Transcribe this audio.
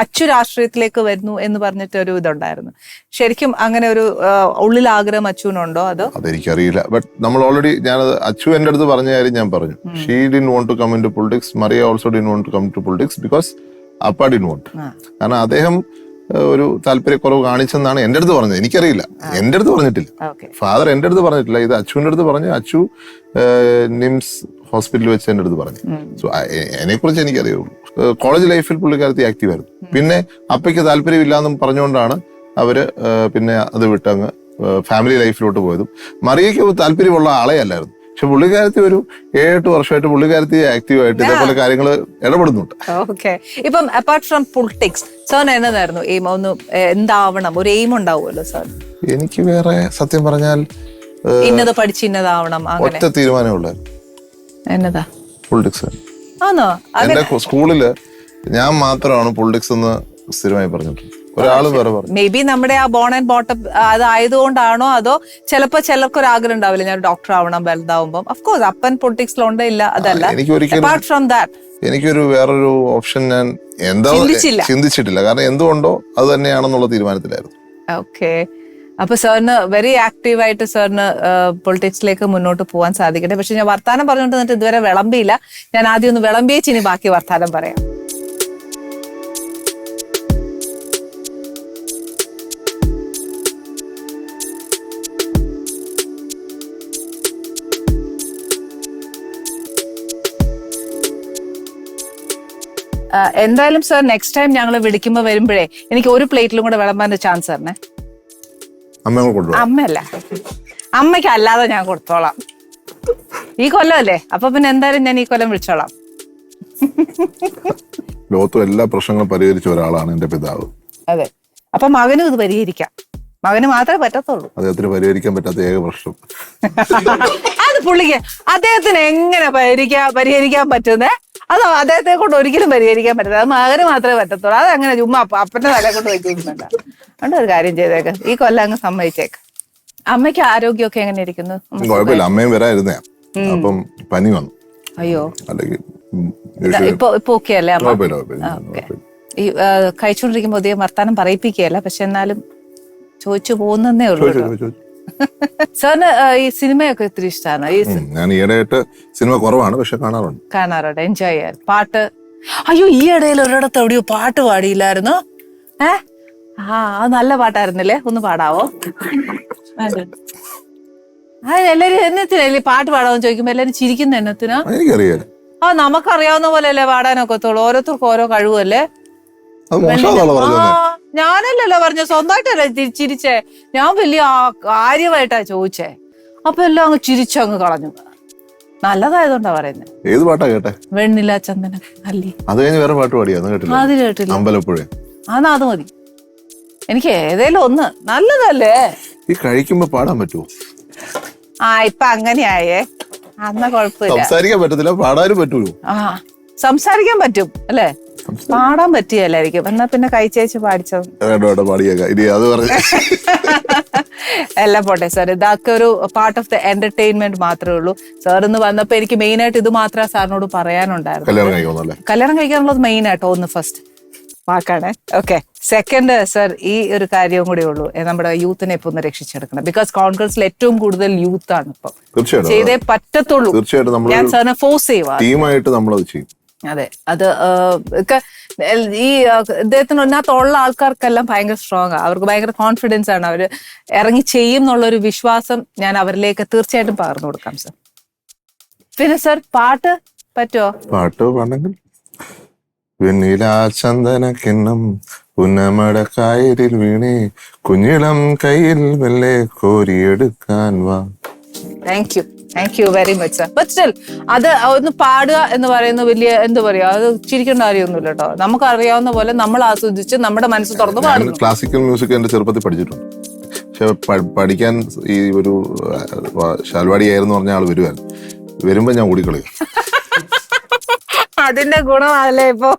അച്ചു രാഷ്ട്രീയത്തിലേക്ക് വരുന്നു എന്ന് പറഞ്ഞിട്ട് ഒരു ഇതുണ്ടായിരുന്നു. ശരിക്കും അങ്ങനെ ഒരു ഉള്ളിൽ ആഗ്രഹം അച്ചുവിനുണ്ടോ? അതോ? അതെനിക്കറിയില്ല. ബട്ട് നമ്മൾ ഓൾറെഡി അച്ചു എന്റെ അടുത്ത് പറഞ്ഞ കാര്യം ഞാൻ പറഞ്ഞു. She didn't want to come in to politics. Mariya also didn't want to come to politics because അപ്പ ഡിഡ്ന്റ് വാണ്ട്. കാരണം അദ്ദേഹം ഒരു താല്പര്യക്കുറവ് കാണിച്ചെന്നാണ് എന്റെ അടുത്ത് പറഞ്ഞത്. എനിക്കറിയില്ല, എന്റെ അടുത്ത് പറഞ്ഞിട്ടില്ല. ഫാദർ എന്റെ അടുത്ത് പറഞ്ഞിട്ടില്ല. ഇത് അച്ചുവിന്റെ അടുത്ത് പറഞ്ഞു. അച്ചു നിംസ് ഹോസ്പിറ്റലിൽ വെച്ച് എന്റെ അടുത്ത് പറഞ്ഞു. സോ അതിനെ കുറിച്ച് എനിക്കറിയുള്ളൂ. കോളേജ് ലൈഫിൽ പുള്ളിക്കാരത്തി ആക്റ്റീവ് ആയിരുന്നു. പിന്നെ അപ്പയ്ക്ക് താല്പര്യമില്ലാന്നും പറഞ്ഞുകൊണ്ടാണ് അവര് പിന്നെ അത് വിട്ടങ്ങ് ഫാമിലി ലൈഫിലോട്ട് പോയതും. മറിയയ്ക്ക് താല്പര്യമുള്ള ആളെ അല്ലായിരുന്നു. പക്ഷെ പുള്ളിക്കാരത്തി ഒരു 7-8 വർഷമായിട്ട് പുള്ളിക്കാരത്തി ആക്റ്റീവായിട്ട് ഇതേപോലെ കാര്യങ്ങൾ ഇടപെടുന്നുണ്ട്. ഓക്കെ. ഇപ്പം അപ്പാർട്ട് ഫ്രം പൊളിറ്റിക്സ് സാറിന് എന്നതായിരുന്നു എയിം? ഒന്ന് എന്താവണം, ഒരു എയിം ഉണ്ടാവുമല്ലോ സാർ? എനിക്ക് വേറെ സത്യം പറഞ്ഞാൽ ഇന്നത് പഠിച്ച് ഇന്നതാവണം ഒറ്റ തീരുമാനമുള്ളായിരുന്നു. എന്നതാ? പൊളിറ്റിക്സ്. ആണോ? എന്റെ സ്കൂളില് ഞാൻ മാത്രമാണ് പൊളിറ്റിക്സ് എന്ന് സ്ഥിരമായി പറഞ്ഞിട്ടുള്ളത്. ഒരാളും വേറെ പറഞ്ഞു. മേ ബി നമ്മുടെ ആ ബോൺ ആൻഡ് ബോട്ടം അതായതുകൊണ്ടാണോ, അതോ ചിലപ്പോ ചിലർക്കൊരു ആഗ്രഹം ഉണ്ടാവില്ല ഞാൻ ഡോക്ടർ ആവണം വലുതാവുമ്പം? ഓഫ്കോഴ്സ് അപ്പൻ പൊളിറ്റിക്സിലുണ്ട്, ഇല്ല അതല്ല. അപ്പാർട്ട് ഫ്രം ദാറ്റ് എനിക്കൊരു വേറൊരു ഓപ്ഷൻ ഞാൻ എന്താ ചിന്തിച്ചിട്ടില്ല. കാരണം എന്തുകൊണ്ടോ അത് തന്നെയാണെന്നുള്ള തീരുമാനത്തിലായിരുന്നു. ഓക്കെ. അപ്പൊ സാറിന് വെരി ആക്റ്റീവായിട്ട് സാറിന് പൊളിറ്റിക്സിലേക്ക് മുന്നോട്ട് പോകാൻ സാധിക്കട്ടെ. പക്ഷെ ഞാൻ വർത്താനം പറഞ്ഞുകൊണ്ട് ഇതുവരെ വിളമ്പിയില്ല. ഞാൻ ആദ്യം ഒന്ന് വിളമ്പിയേച്ച് ഇനി ബാക്കി വർത്താനം പറയാം. എന്തായാലും സാർ നെക്സ്റ്റ് ടൈം ഞങ്ങൾ വിളിക്കുമ്പോ വരുമ്പോഴേ എനിക്ക് ഒരു പ്ലേറ്റിലും കൂടെ വിളമ്പാൻ ചാൻസ് തരണേ. അമ്മയല്ല, അമ്മയ്ക്ക് അല്ലാതെ ഞാൻ കൊടുത്തോളാം. ഈ കൊല്ലം അല്ലേ, അപ്പൊ പിന്നെ എന്തായാലും ഞാൻ ഈ കൊല്ലം വിളിച്ചോളാം. ലോകത്തും എല്ലാ പ്രശ്നങ്ങളും പരിഹരിച്ച ഒരാളാണ് എന്റെ പിതാവ്. അതെ. അപ്പൊ മകനും ഇത് പരിഹരിക്കാം. മകന് മാത്രമേ പറ്റത്തുള്ളൂ. അദ്ദേഹത്തിന് പരിഹരിക്കാൻ പറ്റാത്ത ഏക പ്രശ്നം അത് പുള്ളിക്ക് അദ്ദേഹത്തിന് എങ്ങനെ പരിഹരിക്കാൻ പറ്റുന്നേ? അത് അദ്ദേഹത്തെ കൊണ്ട് ഒരിക്കലും പരിഹരിക്കാൻ പറ്റില്ല. അത് മകന് മാത്രമേ പറ്റത്തുള്ളൂ. അതങ്ങനെ ചുമ്മാ അപ്പന്റെ തല കൊണ്ട് വയ്ക്കുന്നുണ്ട്. അതുകൊണ്ട് ഒരു കാര്യം ചെയ്തേക്ക്, ഈ കൊല്ലം അങ്ങ് സമ്മതിച്ചേക്ക്. അമ്മയ്ക്ക് ആരോഗ്യമൊക്കെ എങ്ങനെ ഇരിക്കുന്നു? കുഴപ്പമില്ല. അമ്മയും വരായിരുന്നേ, അപ്പം പനി വന്നു. അയ്യോ. അല്ലെങ്കിൽ ഇപ്പൊ ഓക്കെ അല്ലേ അമ്മ? ഈ കഴിച്ചോണ്ടിരിക്കുമ്പോ അധികം വർത്താനം പറയിപ്പിക്കുകയല്ല, പക്ഷെ എന്നാലും ചോദിച്ചു പോകുന്നേ ഉള്ളൂ. സാറിന് ഈ സിനിമയൊക്കെ ഒത്തിരി ഇഷ്ടമാണ്? ഞാൻ ഈയിടെയായിട്ട് സിനിമ കുറവാണ്, പക്ഷെ കാണാറുണ്ട്. എൻജോയ് ചെയ്യാൻ. പാട്ട്? അയ്യോ, ഈ ഇടയിൽ ഒരിടത്ത് എവിടെയോ പാട്ട് പാടിയില്ലായിരുന്നു? അത് നല്ല പാട്ടായിരുന്നില്ലേ? ഒന്ന് പാടാവോ? എല്ലാരും എന്നത്തിനല്ലേ പാട്ട് പാടാമെന്ന് ചോദിക്കുമ്പോ എല്ലാരും ചിരിക്കുന്ന എന്നത്തിനാ? നമുക്കറിയാവുന്ന പോലെ അല്ലേ പാടാനൊക്കെ ത്തോളൂ. ഓരോരുത്തർക്കും ഓരോ കഴിവല്ലേ. ഞാനല്ലല്ലോ പറഞ്ഞ, സ്വന്തമായിട്ടല്ലേ ചിരിച്ചേ. ഞാൻ വലിയ കാര്യമായിട്ടാ ചോദിച്ചേ. അപ്പൊ എല്ലാം അങ്ങ് ചിരിച്ചങ്ങ് കളഞ്ഞു. നല്ലതായതുകൊണ്ടാ പറയുന്നത്. ഏത് പാട്ടാ കേട്ടെ? വെണ്ണില ചന്ദന അല്ലി. അത് കഴിഞ്ഞ് വേറെ പാട്ട് പാടിയോ? അത് കേട്ടില്ല. അമ്പലപ്പുഴ. അത് മതി എനിക്ക്. ഏതേലും ഒന്ന് നല്ലതല്ലേ. ഈ കഴിക്കുമ്പോ പാടാൻ പറ്റുമോ? ഇപ്പൊ അങ്ങനെയായേ. അന്ന കൊഴപ്പില്ല. സംസാരിക്കാൻ പറ്റത്തില്ല, പാടാനും പറ്റൂലോ? സംസാരിക്കാൻ പറ്റും അല്ലേ, പാടാൻ പറ്റിയല്ലായിരിക്കും. എന്നാ പിന്നെ കഴിച്ചേച്ച് പാടിച്ചത് എല്ലാം പോട്ടെ സാർ. ഇതൊക്കെ ഒരു പാർട്ട് ഓഫ് ദ എന്റർടൈൻമെന്റ് മാത്രമേ ഉള്ളൂ. സാർ ഇന്ന് വന്നപ്പോ എനിക്ക് മെയിൻ ആയിട്ട് ഇത് മാത്രമേ സാറിനോട് പറയാനുണ്ടായിരുന്നു. കല്യാണം കഴിക്കാനുള്ളത് മെയിൻ ആയിട്ടോ ഒന്ന് ഫസ്റ്റ് വാക്കാണ്. ഓക്കെ. സെക്കൻഡ് സാർ, ഈ ഒരു കാര്യവും കൂടെ ഉള്ളൂ, നമ്മുടെ യൂത്തിനെ ഇപ്പൊ ഒന്ന് രക്ഷിച്ചെടുക്കണം. ബിക്കോസ് കോൺഗ്രസിൽ ഏറ്റവും കൂടുതൽ യൂത്ത് ആണ് ഇപ്പൊ. ചെയ്തേ പറ്റത്തുള്ളൂ. ഞാൻ സാറിനെ ഫോഴ്സ് ചെയ്യുക. അതെ. അത് ഈ ഇദ്ദേഹത്തിന് ഇതിനകത്തുള്ള ആൾക്കാർക്കെല്ലാം ഭയങ്കര സ്ട്രോങ്, അവർക്ക് ഭയങ്കര കോൺഫിഡൻസ് ആണ്. അവര് ഇറങ്ങി ചെയ്യും എന്നുള്ളൊരു വിശ്വാസം ഞാൻ അവരിലേക്ക് തീർച്ചയായിട്ടും പകർന്നു കൊടുക്കാം സാർ. പിന്നെ സാർ പാട്ട് പറ്റുമോ? പാട്ട് വേണമെങ്കിൽ വെണ്ണിലാ ചന്ദന കിണ്ണം പുന്നമടക്കായലിൽ വീണേ കുഞ്ഞിളം കയ്യിൽ മെല്ലെ കോരിയെടുക്കാൻ വാ. Thank you very much sir. But still അത് ഒന്ന് പാടുക എന്ന് പറയുന്നത് വലിയ എന്താ പറയാ, അത് ചിരിക്കേണ്ട കാര്യമൊന്നുമില്ല കേട്ടോ. നമുക്ക് അറിയാവുന്ന പോലെ നമ്മൾ ആസ്വദിച്ച് നമ്മുടെ മനസ്സ് തുറന്ന് പാടുന്നു. ക്ലാസിക്കൽ മ്യൂസിക് എന്റെ ചെറുപ്പത്തിൽ പഠിച്ചിട്ടുണ്ട്. പക്ഷെ പഠിക്കാൻ ഈ ഒരു ശാൽവാടിയായിരുന്നു പറഞ്ഞ ആള് വരുമായിരുന്നു. വരുമ്പോ ഞാൻ ഓടിക്കളയും. അതിന്റെ ഗുണമല്ലേ ഇപ്പൊ.